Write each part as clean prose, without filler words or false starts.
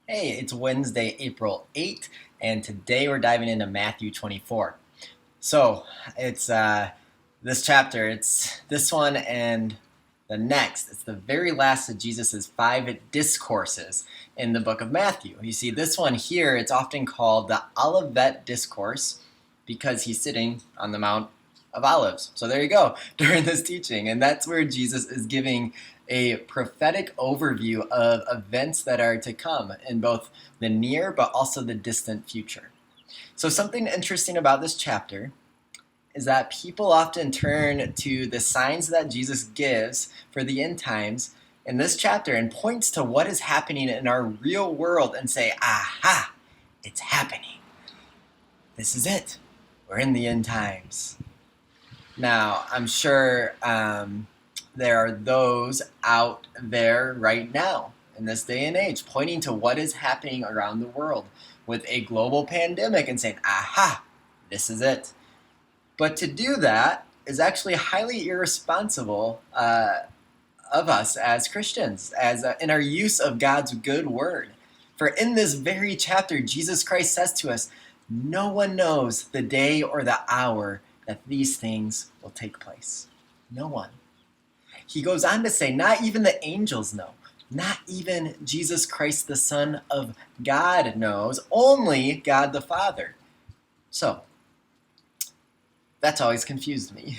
Hey, it's Wednesday, April 8th, and today we're diving into Matthew 24. So, it's this chapter, it's this one and the next. It's the very last of Jesus' 5 discourses in the book of Matthew. You see, this one here, it's often called the Olivet Discourse because he's sitting on the Mount of Olives. So there you go, during this teaching. And that's where Jesus is giving a prophetic overview of events that are to come in both the near but also the distant future. So something interesting about this chapter is that people often turn to the signs that Jesus gives for the end times in this chapter and points to what is happening in our real world and say, aha, it's happening. This is it. We're in the end times. Now, I'm sure there are those out there right now in this day and age pointing to what is happening around the world with a global pandemic and saying, aha, this is it. But to do that is actually highly irresponsible of us as Christians, as in our use of God's good word. For in this very chapter, Jesus Christ says to us, no one knows the day or the hour that these things will take place. No one. He goes on to say, not even the angels know. Not even Jesus Christ, the Son of God, knows. Only God the Father. So, that's always confused me.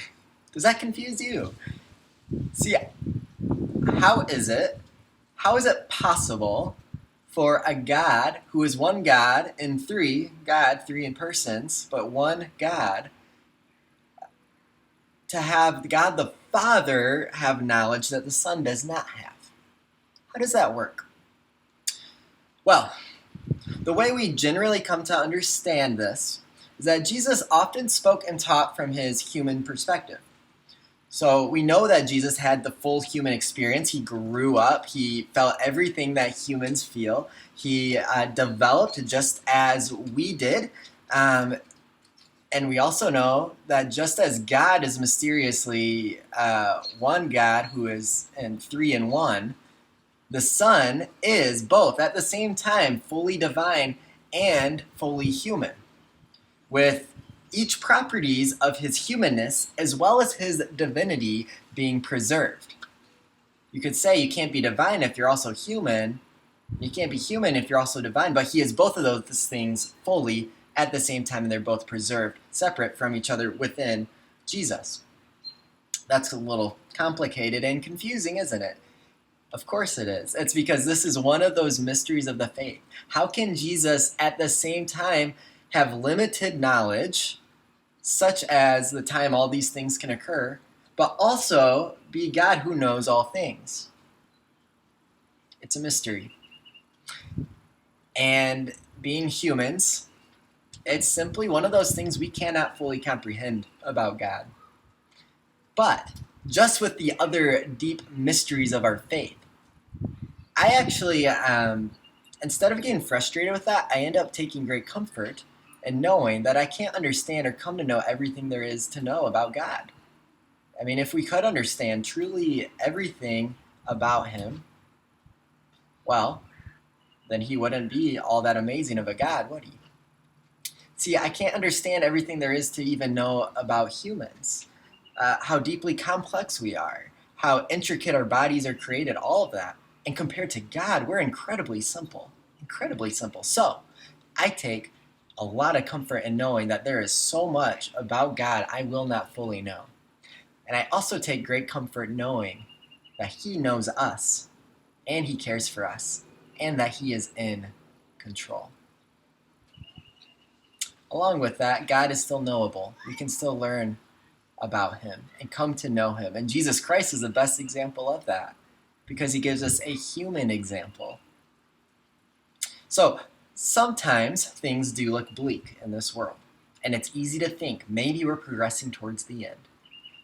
Does that confuse you? See, how is it possible for a God who is one God in three in persons, but one God, to have God the Father have knowledge that the Son does not have? How does that work? Well, the way we generally come to understand this is that Jesus often spoke and taught from his human perspective. So we know that Jesus had the full human experience. He grew up. He felt everything that humans feel. He developed just as we did. And we also know that just as God is mysteriously one God who is in three in one, the Son is both at the same time fully divine and fully human, with each properties of his humanness as well as his divinity being preserved. You could say you can't be divine if you're also human. You can't be human if you're also divine, but he is both of those things fully at the same time, and they're both preserved separate from each other within Jesus. That's a little complicated and confusing, isn't it? Of course it is. It's because this is one of those mysteries of the faith. How can Jesus at the same time have limited knowledge, such as the time all these things can occur, but also be God who knows all things? It's a mystery. And being humans, it's simply one of those things we cannot fully comprehend about God. But just with the other deep mysteries of our faith, I actually, instead of getting frustrated with that, I end up taking great comfort in knowing that I can't understand or come to know everything there is to know about God. I mean, if we could understand truly everything about him, well, then he wouldn't be all that amazing of a God, would he? See, I can't understand everything there is to even know about humans, how deeply complex we are, how intricate our bodies are created, all of that. And compared to God, we're incredibly simple, incredibly simple. So I take a lot of comfort in knowing that there is so much about God I will not fully know. And I also take great comfort knowing that he knows us and he cares for us and that he is in control. Along with that, God is still knowable. We can still learn about him and come to know him. And Jesus Christ is the best example of that because he gives us a human example. So sometimes things do look bleak in this world, and it's easy to think maybe we're progressing towards the end.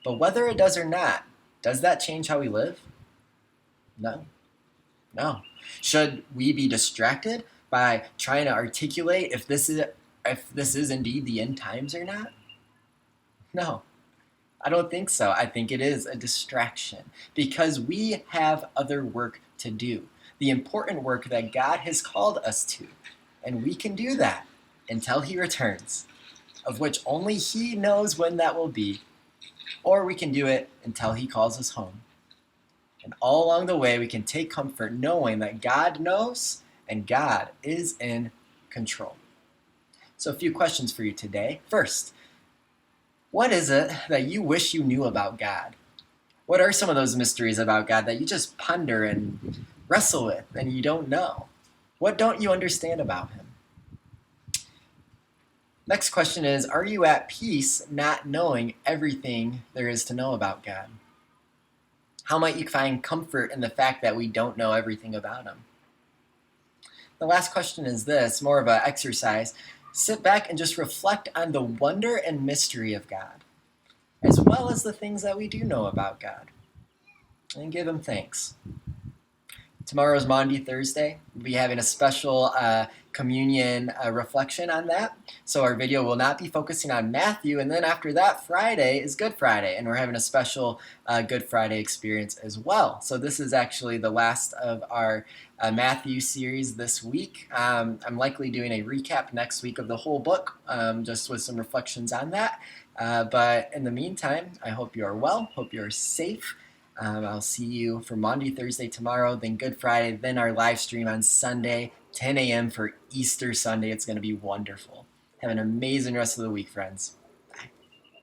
But whether it does or not, does that change how we live? No. No. Should we be distracted by trying to articulate if this is indeed the end times or not? No, I don't think so. I think it is a distraction because we have other work to do. the important work that God has called us to. And we can do that until He returns, of which only He knows when that will be. Or we can do it until He calls us home. And all along the way, we can take comfort knowing that God knows and God is in control. So a few questions for you today. First, what is it that you wish you knew about God? What are some of those mysteries about God that you just ponder and wrestle with and you don't know? What don't you understand about Him? Next question is, are you at peace not knowing everything there is to know about God? How might you find comfort in the fact that we don't know everything about Him? The last question is this, more of an exercise. Sit back and just reflect on the wonder and mystery of God, as well as the things that we do know about God, and give Him thanks. Tomorrow is Maundy Thursday. We'll be having a special communion reflection on that. So our video will not be focusing on Matthew. And then after that, Friday is Good Friday. And we're having a special Good Friday experience as well. So this is actually the last of our Matthew series this week. I'm likely doing a recap next week of the whole book, just with some reflections on that. But in the meantime, I hope you are well. Hope you are safe. I'll see you for Maundy Thursday tomorrow, then Good Friday, then our live stream on Sunday, 10 a.m. for Easter Sunday. It's going to be wonderful. Have an amazing rest of the week, friends.